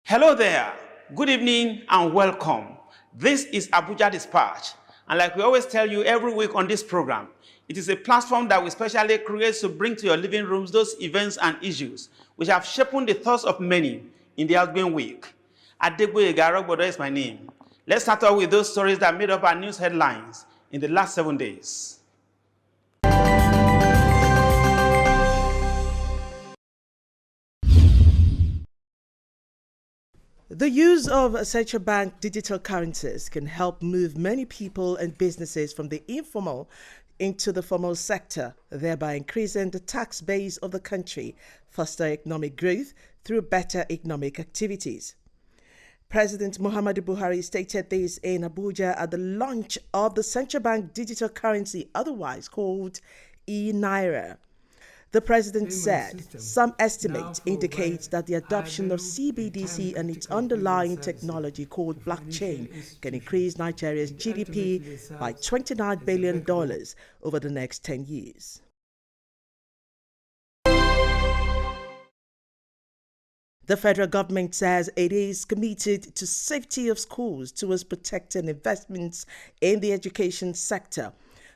Hello there, good evening and welcome. This is ABUJA Dispatch, and like we always tell you every week on this program, it is a platform that we specially create to bring to your living rooms those events and issues which have shaped the thoughts of many in the outgoing week. Adegboyega Arogbodo is my name. Let's start off with those stories that made up our news headlines in the last 7 days. The use of central bank digital currencies can help move many people and businesses from the informal into the formal sector, thereby increasing the tax base of the country, foster economic growth through better economic activities. President Muhammadu Buhari stated this in Abuja at the launch of the central bank digital currency, otherwise called e-Naira. The president said some estimates indicate that the adoption of CBDC and its underlying technology called blockchain can increase Nigeria's GDP by $29 billion over the next 10 years. The federal government says it is committed to safety of schools towards protecting investments in the education sector.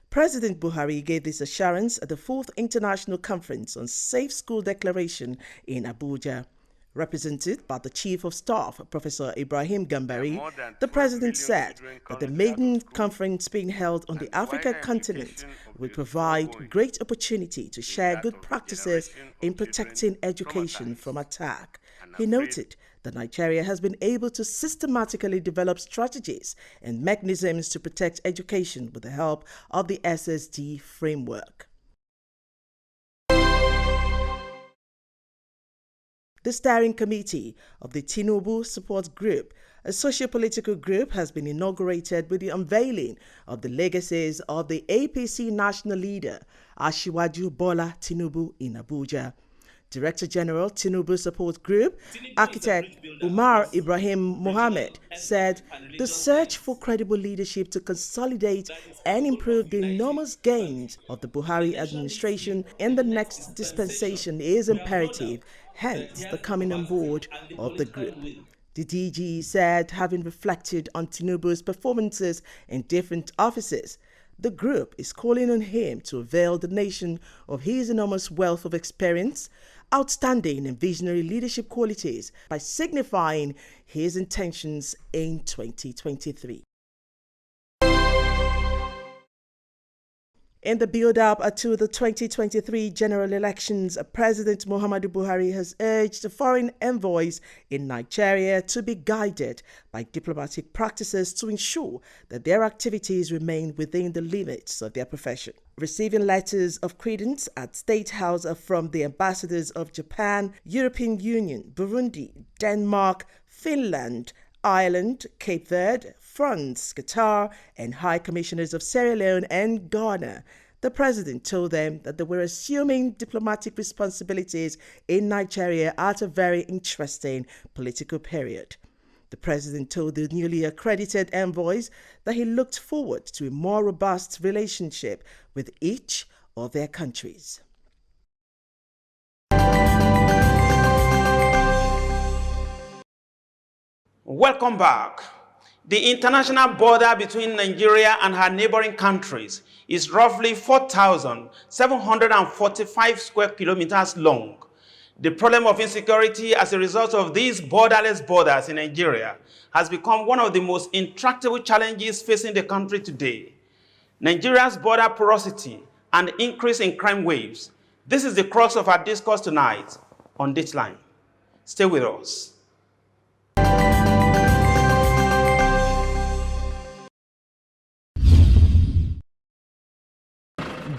President Buhari gave this assurance at the 4th International Conference on Safe School Declaration in Abuja. Represented by the Chief of Staff, Professor Ibrahim Gambari, the President said that the maiden conference being held on the African continent will provide great opportunity to share good practices in protecting education from attack. He noted that Nigeria has been able to systematically develop strategies and mechanisms to protect education with the help of the SSD framework. The steering committee of the Tinubu Support Group, a socio-political group, has been inaugurated with the unveiling of the legacies of the APC national leader, Asiwaju Bola Tinubu, in Abuja. Director General Tinubu Support Group, architect Umar Ibrahim Mohammed, said the search for credible leadership to consolidate and improve the enormous gains of the Buhari administration in the next dispensation is imperative, hence the coming on board of the group. The DG said, having reflected on Tinubu's performances in different offices, the group is calling on him to avail the nation of his enormous wealth of experience, outstanding and visionary leadership qualities by signifying his intentions in 2023. In the build-up to the 2023 general elections, President Muhammadu Buhari has urged foreign envoys in Nigeria to be guided by diplomatic practices to ensure that their activities remain within the limits of their profession. Receiving letters of credence at State House from the ambassadors of Japan, European Union, Burundi, Denmark, Finland, Ireland, Cape Verde, France, Qatar, and High Commissioners of Sierra Leone and Ghana, the president told them that they were assuming diplomatic responsibilities in Nigeria at a very interesting political period. The president told the newly accredited envoys that he looked forward to a more robust relationship with each of their countries. Welcome back. The international border between Nigeria and her neighboring countries is roughly 4,745 square kilometers long. The problem of insecurity as a result of these borderless borders in Nigeria has become one of the most intractable challenges facing the country today. Nigeria's border porosity and increase in crime waves. This is the crux of our discourse tonight on Dateline. Stay with us.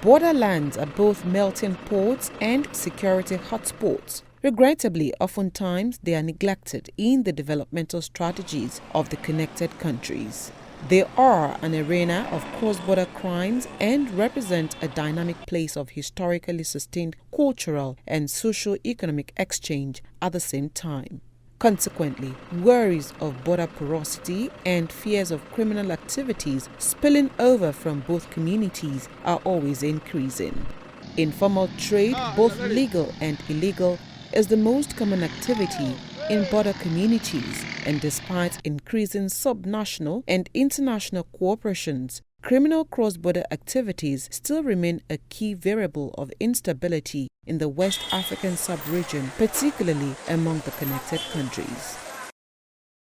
Borderlands are both melting pots and security hotspots. Regrettably, oftentimes they are neglected in the developmental strategies of the connected countries. They are an arena of cross-border crimes and represent a dynamic place of historically sustained cultural and socio-economic exchange at the same time. Consequently, worries of border porosity and fears of criminal activities spilling over from both communities are always increasing. Informal trade, both legal and illegal, is the most common activity in border communities, and despite increasing subnational and international cooperations, criminal cross-border activities still remain a key variable of instability in the West African sub-region, particularly among the connected countries.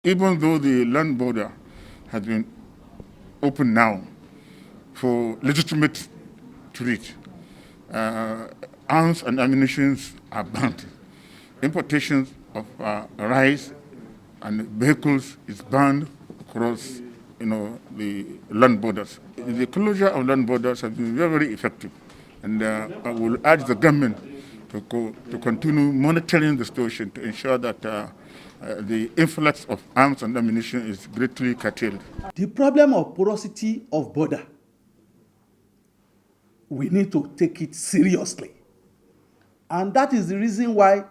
Even though the land border has been open now for legitimate trade, arms and ammunition are banned. Importations of rice and vehicles is banned across the land borders. The closure of land borders has been very, very effective, and I will urge the government to continue monitoring the situation to ensure that the influx of arms and ammunition is greatly curtailed. The problem of porosity of border, we need to take it seriously. And that is the reason why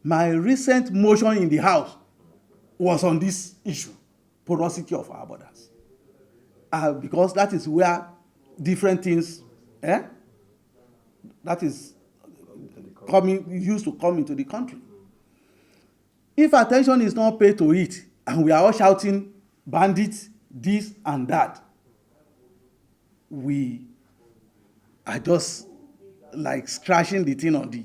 my recent motion in the House was on this issue, porosity of our borders. Because that is where different things, that is used to come into the country. If attention is not paid to it, and we are all shouting bandits, this and that, we are just like scratching the thing on the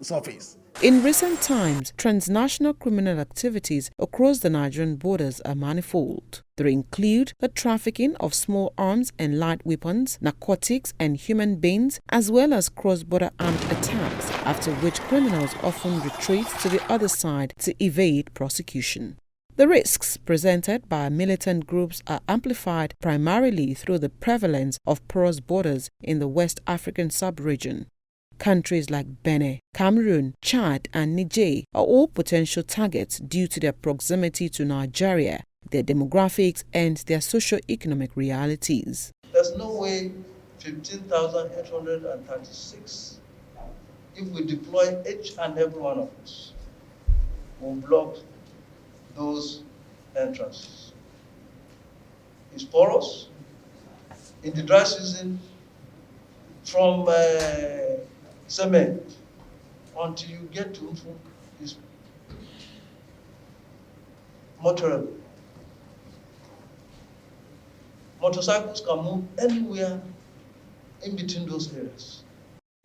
surface. In recent times, transnational criminal activities across the Nigerian borders are manifold. They include the trafficking of small arms and light weapons, narcotics and human beings, as well as cross-border armed attacks, after which criminals often retreat to the other side to evade prosecution. The risks presented by militant groups are amplified primarily through the prevalence of porous borders in the West African sub-region. Countries like Benin, Cameroon, Chad and Niger are all potential targets due to their proximity to Nigeria, their demographics and their socio-economic realities. There's no way 15,836, if we deploy each and every one of us, will block those entrances. It's porous. In the dry season, from cement until you get to Mfu, is motorable. Motorcycles can move anywhere in between those areas.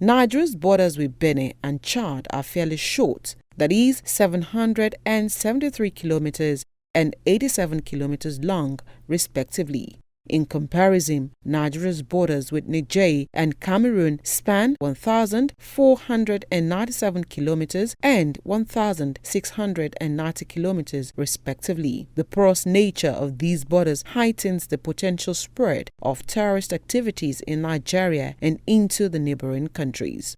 Nigeria's borders with Benin and Chad are fairly short, that is 773 kilometers and 87 kilometers long, respectively. In comparison, Nigeria's borders with Niger and Cameroon span 1,497 kilometers and 1,690 kilometers, respectively. The porous nature of these borders heightens the potential spread of terrorist activities in Nigeria and into the neighboring countries.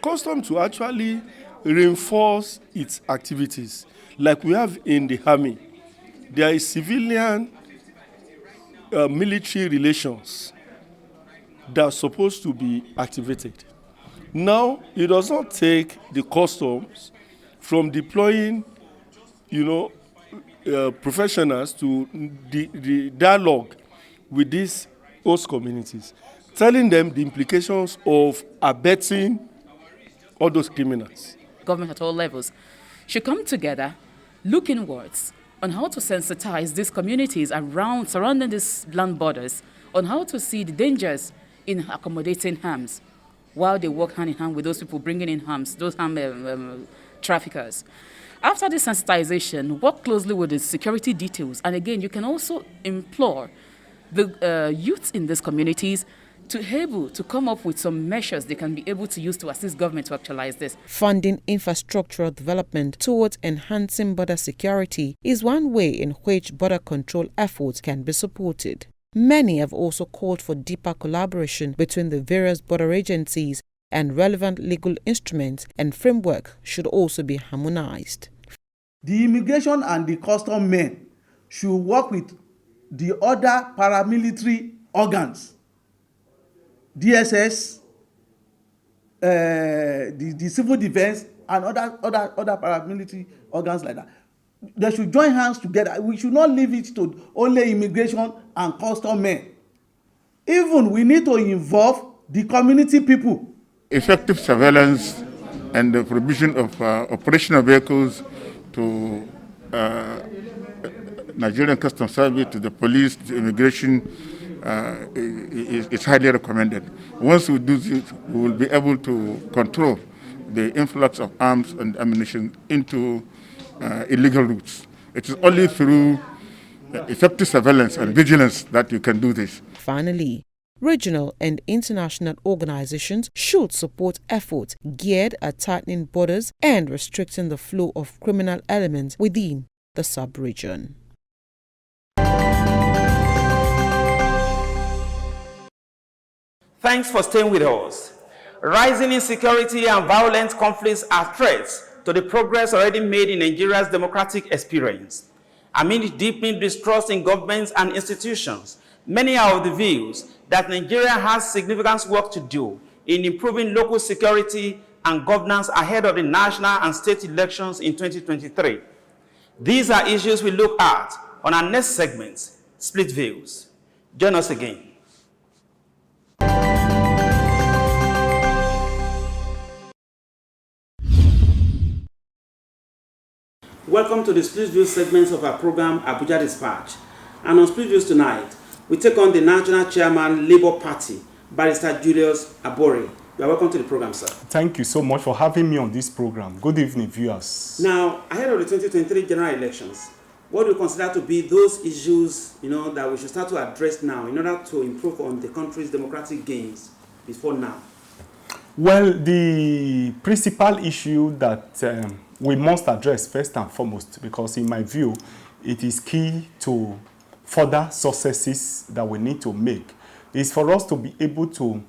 Customs to actually reinforce its activities, like we have in the army. There is civilian military relations that are supposed to be activated. Now, it does not take the customs from deploying, professionals to the dialogue with these host communities, telling them the implications of abetting all those criminals. Government at all levels should come together, look inwards, on how to sensitize these communities surrounding these land borders, on how to see the dangers in accommodating arms while they work hand in hand with those people bringing in arms, those traffickers. After this sensitization, work closely with the security details. And again, you can also implore the youths in these communities to be able to come up with some measures they can be able to use to assist government to actualize this. Funding infrastructural development towards enhancing border security is one way in which border control efforts can be supported. Many have also called for deeper collaboration between the various border agencies, and relevant legal instruments and framework should also be harmonized. The immigration and the custom men should work with the other paramilitary organs, DSS, the civil defense, and other paramilitary organs like that. They should join hands together. We should not leave it to only immigration and custom men. Even we need to involve the community people. Effective surveillance and the provision of operational vehicles to Nigerian Customs Service, to the police, to immigration, is highly recommended. Once we do this, we will be able to control the influx of arms and ammunition into illegal routes. It is only through effective surveillance and vigilance that you can do this. Finally, regional and international organizations should support efforts geared at tightening borders and restricting the flow of criminal elements within the sub-region. Thanks for staying with us. Rising insecurity and violent conflicts are threats to the progress already made in Nigeria's democratic experience. Amid deepening distrust in governments and institutions, many are of the views that Nigeria has significant work to do in improving local security and governance ahead of the national and state elections in 2023. These are issues we look at on our next segment, Split Views. Join us again. Welcome to the Split Views segments of our program, ABUJA Dispatch. And on Split Views tonight, we take on the National Chairman, Labour Party, Barrister Julius Abori. You are welcome to the program, sir. Thank you so much for having me on this program. Good evening, viewers. Now, ahead of the 2023 general elections, what do you consider to be those issues, that we should start to address now in order to improve on the country's democratic gains before now? Well, the principal issue that we must address first and foremost, because in my view, it is key to further successes that we need to make, is for us to be able to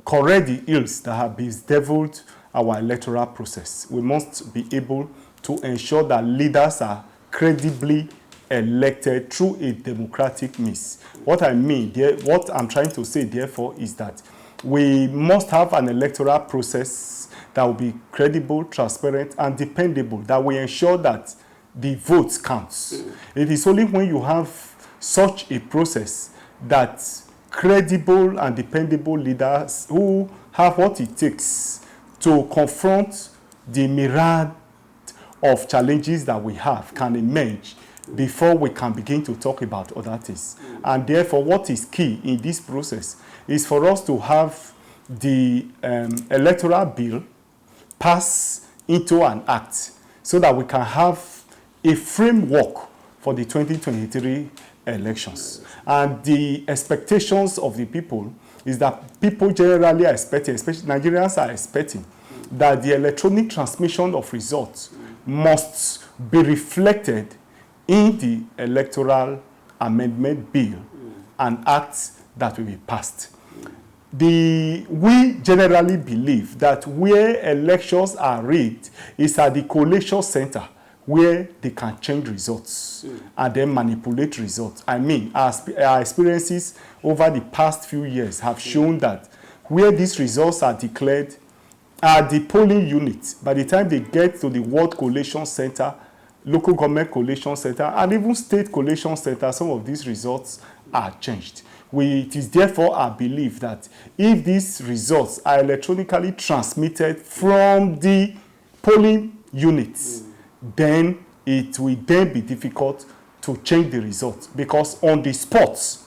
correct the ills that have bedeviled our electoral process. We must be able to ensure that leaders are credibly elected through a democratic means. What I'm trying to say, therefore, is that we must have an electoral process that will be credible, transparent, and dependable, that will ensure that the votes counts. It is only when you have such a process that credible and dependable leaders who have what it takes to confront the myriad of challenges that we have can emerge before we can begin to talk about other things. And therefore, what is key in this process is for us to have the electoral bill pass into an act so that we can have a framework for the 2023 elections. And the expectations of the people is that people generally are expecting, especially Nigerians are expecting, that the electronic transmission of results must be reflected in the electoral amendment bill and acts that will be passed. We generally believe that where elections are rigged is at the collation center, where they can change results and then manipulate results. I mean, our experiences over the past few years have shown that where these results are declared at the polling units, by the time they get to the ward collation center, local government collation center, and even state collation center, some of these results are changed. It is therefore our belief that if these results are electronically transmitted from the polling units, then it will then be difficult to change the results, because on the spot,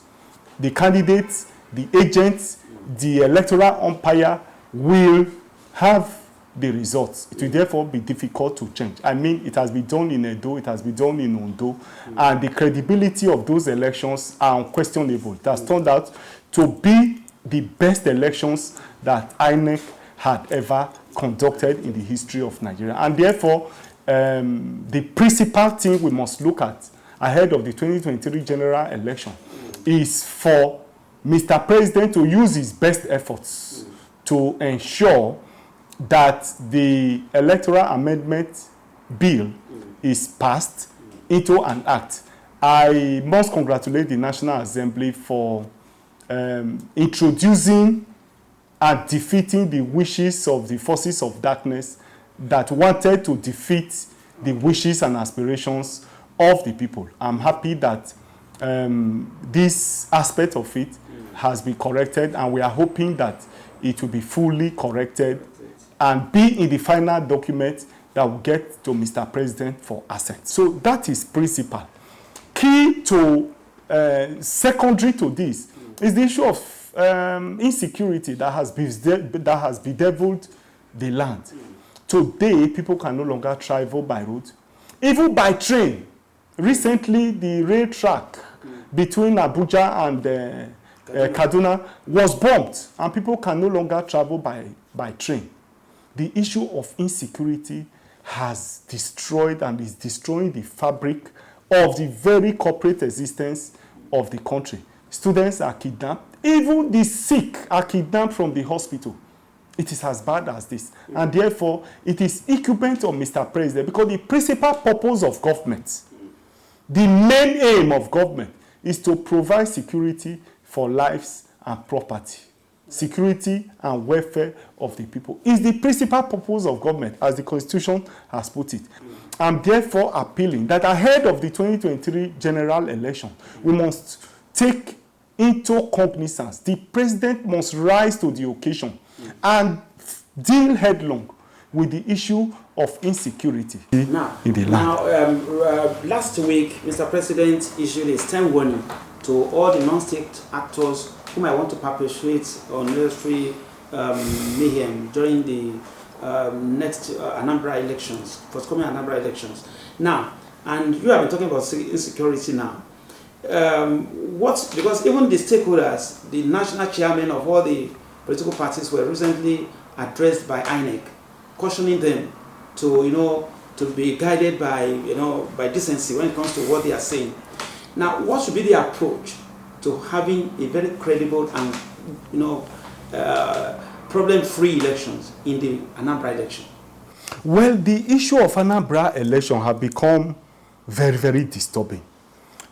the candidates, the agents, the electoral umpire will have the results. It will therefore be difficult to change. I mean, it has been done in Edo, it has been done in Ondo, and the credibility of those elections are unquestionable. It has turned out to be the best elections that INEC had ever conducted in the history of Nigeria. And therefore, the principal thing we must look at ahead of the 2023 general election is for Mr. President to use his best efforts to ensure that the electoral amendment bill is passed into an act. I must congratulate the National Assembly for introducing and defeating the wishes of the forces of darkness that wanted to defeat the wishes and aspirations of the people. I'm happy that this aspect of it has been corrected, and we are hoping that it will be fully corrected and be in the final document that will get to Mr. President for assent. So that is principal. Key to, secondary to this is the issue of insecurity that has bedeviled the land. Today, people can no longer travel by road, even by train. Recently, the rail track between Abuja and Kaduna was bombed, and people can no longer travel by train. The issue of insecurity has destroyed and is destroying the fabric of the very corporate existence of the country. Students are kidnapped. Even the sick are kidnapped from the hospital. It is as bad as this. And therefore, it is incumbent on Mr. President, because the principal purpose of government, the main aim of government, is to provide security for lives and property. Security and welfare of the people is the principal purpose of government, as the Constitution has put it. I'm therefore appealing that ahead of the 2023 general election, we must take into cognizance the president must rise to the occasion and deal headlong with the issue of insecurity Now, last week, Mr. President issued a stern warning to all the non-state actors who might want to perpetrate unnecessary mayhem during the next Anambra elections, forthcoming Anambra elections. Now, and you have been talking about insecurity now. Because even the stakeholders, the national chairman of all the political parties were recently addressed by INEC, cautioning them to, to be guided by, by decency when it comes to what they are saying. Now, what should be the approach to having a very credible and, problem-free elections in the Anambra election? Well, the issue of Anambra election have become very, very disturbing.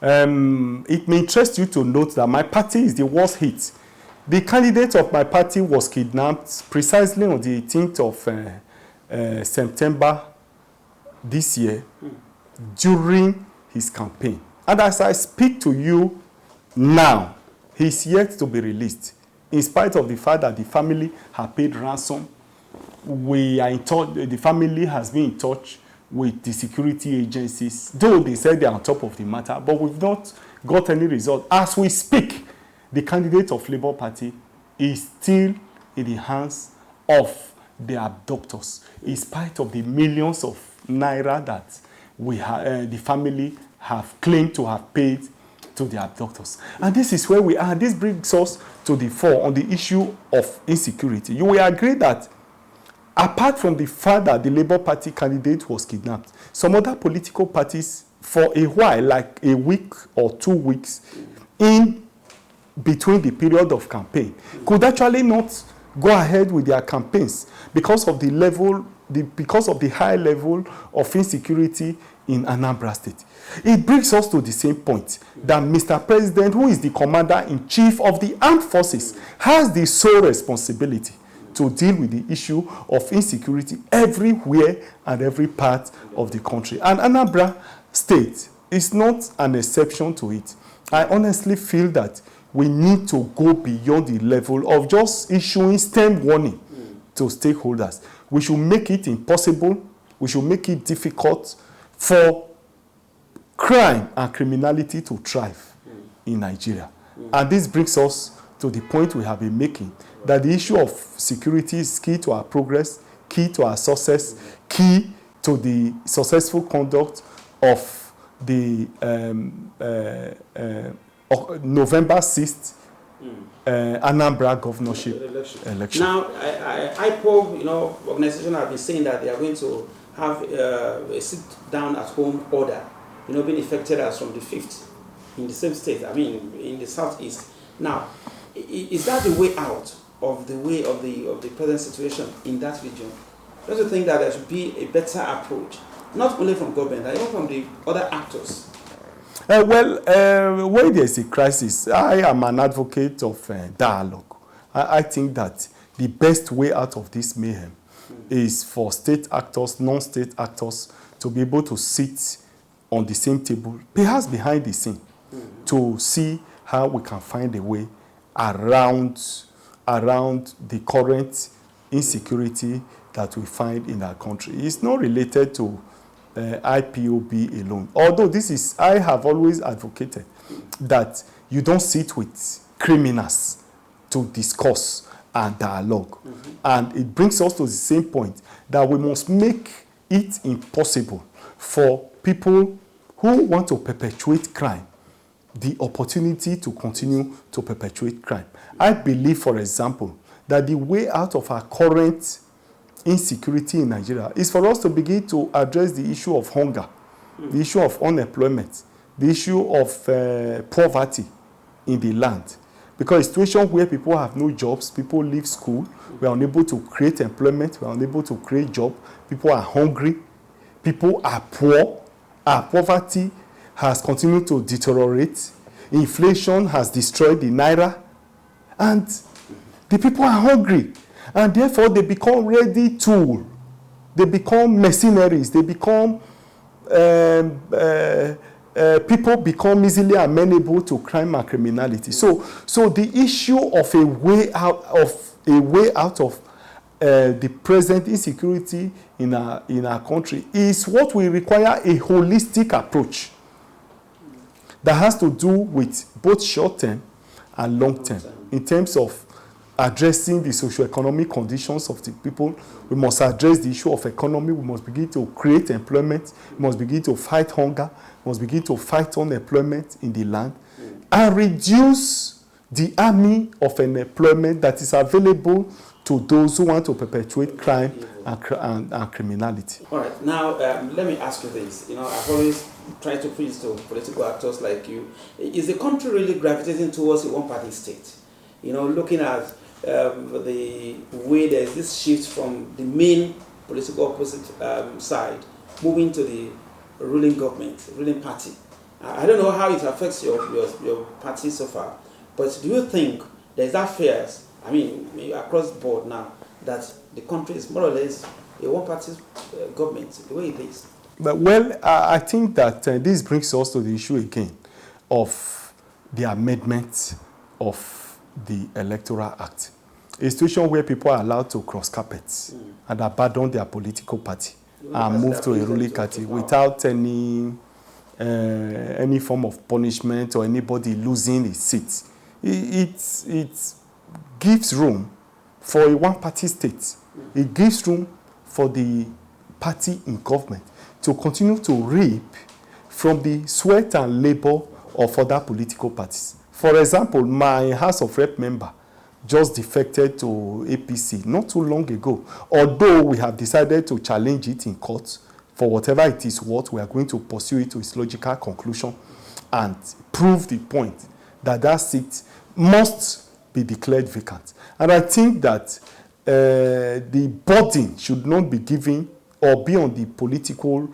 It may interest you to note that my party is the worst hit. The candidate of my party was kidnapped precisely on the 18th of September this year during his campaign. And as I speak to you now, he's yet to be released, in spite of the fact that the family have paid ransom. We are in touch, the family has been in touch with the security agencies, though they said they are on top of the matter, but we've not got any result. As we speak, the candidate of Labour Party is still in the hands of the abductors, in spite of the millions of naira that the family have claimed to have paid to the abductors. And this is where we are. This brings us to the fore on the issue of insecurity. You will agree that apart from the fact that the Labour Party candidate was kidnapped, some other political parties for a while, like a week or 2 weeks, in between the period of campaign, could actually not go ahead with their campaigns because of the high level of insecurity in Anambra State. It brings us to the same point that Mr. President, who is the commander-in-chief of the armed forces, has the sole responsibility to deal with the issue of insecurity everywhere and every part of the country. And Anambra State is not an exception to it. I honestly feel that we need to go beyond the level of just issuing stern warning to stakeholders. We should make it impossible. We should make it difficult for crime and criminality to thrive in Nigeria. And this brings us to the point we have been making, that the issue of security is key to our progress, key to our success, key to the successful conduct of the November 6th Anambra governorship election. Now, IPOB, organization have been saying that they are going to have a sit-down-at-home order, being effected as from the 5th in the same state, in the southeast. Now, is that the way out of the present situation in that region? Don't you think that there should be a better approach, not only from government, but even from the other actors? When there's a crisis, I am an advocate of dialogue. I think that the best way out of this mayhem is for state actors, non-state actors, to be able to sit on the same table, perhaps behind the scene, to see how we can find a way around the current insecurity that we find in our country. It's not related to IPOB alone. Although I have always advocated that you don't sit with criminals to discuss and dialogue. And it brings us to the same point that we must make it impossible for people who want to perpetuate crime the opportunity to continue to perpetuate crime. I believe, for example, that the way out of our current insecurity in Nigeria is for us to begin to address the issue of hunger, the issue of unemployment, the issue of poverty in the land. Because a situation where people have no jobs, people leave school, we are unable to create employment, we are unable to create jobs, people are hungry, people are poor, our poverty has continued to deteriorate, inflation has destroyed the naira, and the people are hungry. And therefore, they become ready tools. They become mercenaries. They become people become easily amenable to crime and criminality. So the issue of a way out of the present insecurity in our country is what will require a holistic approach that has to do with both short-term and long-term in terms of addressing the socio-economic conditions of the people. We must address the issue of economy. We must begin to create employment. We must begin to fight hunger. We must begin to fight unemployment in the land and reduce the army of unemployment that is available to those who want to perpetuate crime and criminality. All right. Now, let me ask you this. I've always tried to preach to political actors like you. Is the country really gravitating towards a one-party state? Looking at the way there's this shift from the main political opposite side moving to the ruling government, ruling party. I don't know how it affects your party so far, but do you think there's that fears, across the board now, that the country is more or less a one-party government, the way it is? Well, I think that this brings us to the issue again of the amendment of the Electoral Act. A situation where people are allowed to cross carpets and abandon their political party and move to a ruling party without any form of punishment or anybody losing his seat. It gives room for a one-party state. It gives room for the party in government to continue to reap from the sweat and labor of other political parties. For example, my House of Rep member just defected to APC not too long ago. Although we have decided to challenge it in court, for whatever it is worth, we are going to pursue it to its logical conclusion and prove the point that that seat must be declared vacant. And I think that the burden should not be given or be on the political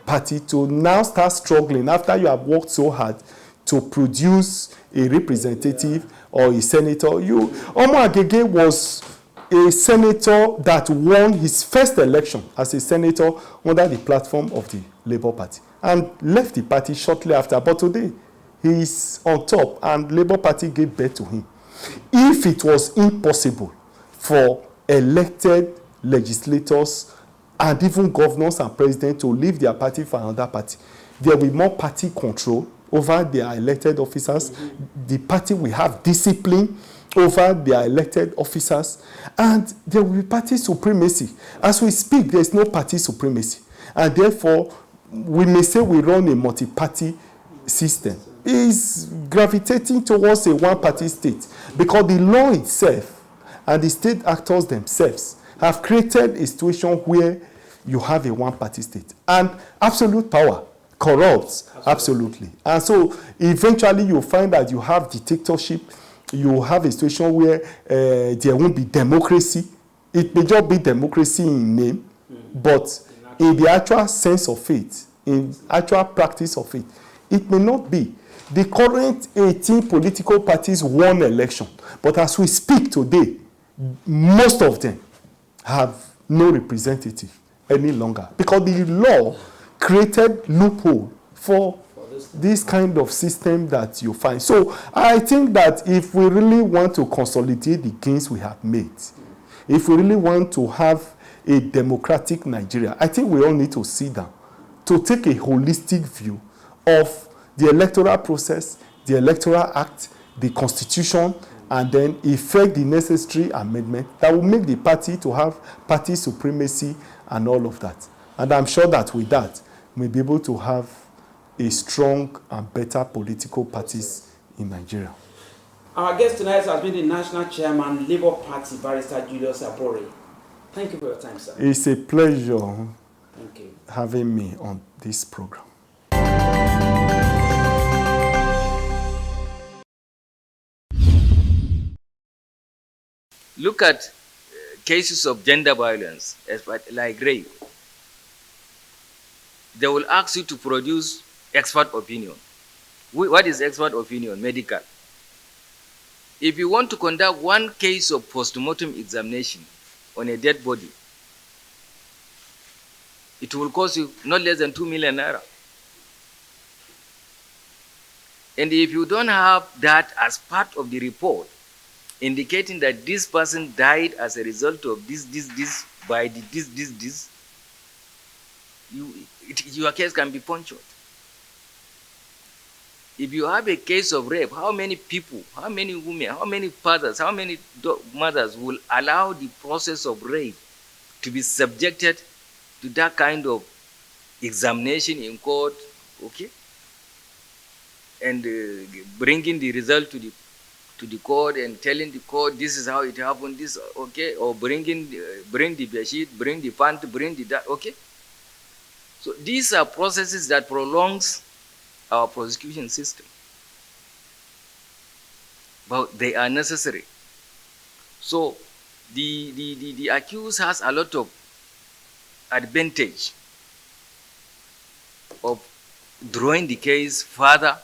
party to now start struggling after you have worked so hard to produce a representative or a senator. Omo Agege was a senator that won his first election as a senator under the platform of the Labour Party and left the party shortly after. But today, he is on top and Labour Party gave birth to him. If it was impossible for elected legislators and even governors and presidents to leave their party for another party, there will be more party control over their elected officers. The party will have discipline over their elected officers, and there will be party supremacy. As we speak, there is no party supremacy, and therefore we may say we run a multi-party system. It is gravitating towards a one-party state because the law itself and the state actors themselves have created a situation where you have a one-party state, and absolute power corrupts absolutely. And so eventually you find that you have dictatorship, you have a situation where there won't be democracy. It may just be democracy in name, but in the actual sense of it, in actual practice of it, it may not be. The current 18 political parties won election, but as we speak today, most of them have no representative any longer because the law created loophole for this kind of system that you find. So I think that if we really want to consolidate the gains we have made, if we really want to have a democratic Nigeria, I think we all need to sit down to take a holistic view of the electoral process, the electoral act, the constitution, and then effect the necessary amendment that will make the party to have party supremacy and all of that. And I'm sure that with that, we'll be able to have a strong and better political parties in Nigeria. Our guest tonight has been the National Chairman, Labour Party, Barrister Julius Abore. Thank you for your time, sir. It's a pleasure Thank you. having me on this program. Look at cases of gender violence, like rape. They will ask you to produce expert opinion. What is expert opinion? Medical. If you want to conduct one case of post-mortem examination on a dead body, it will cost you not less than 2 million naira. And if you don't have that as part of the report, indicating that this person died as a result of this, your case can be punctured. If you have a case of rape, how many people, how many women, how many fathers, how many mothers will allow the process of rape to be subjected to that kind of examination in court, okay? And bringing the result to the court and telling the court this is how it happened, this, okay? Or bring the bedsheet, bring the pant, bring the that, okay? So these are processes that prolongs our prosecution system. But they are necessary. So the accused has a lot of advantage of drawing the case further,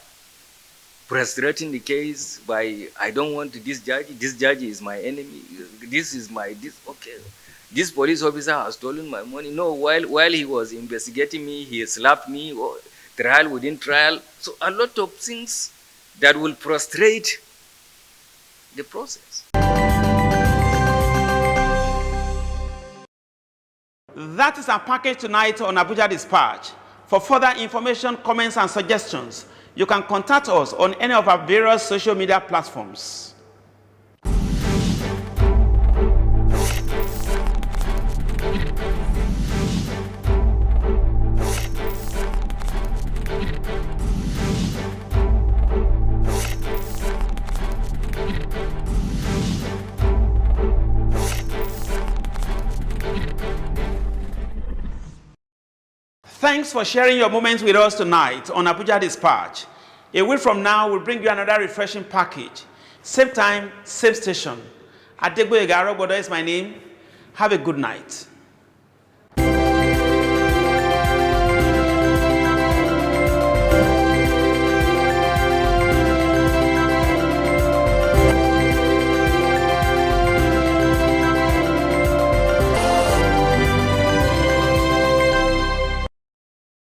frustrating the case by, I don't want this judge is my enemy, okay. This police officer has stolen my money. No, while he was investigating me, he slapped me, or trial within trial. So a lot of things that will frustrate the process. That is our package tonight on Abuja Dispatch. For further information, comments, and suggestions, you can contact us on any of our various social media platforms. Thanks for sharing your moments with us tonight on Abuja Dispatch. A week from now, we'll bring you another refreshing package. Same time, same station. Adegboyega Arogbodo is my name. Have a good night.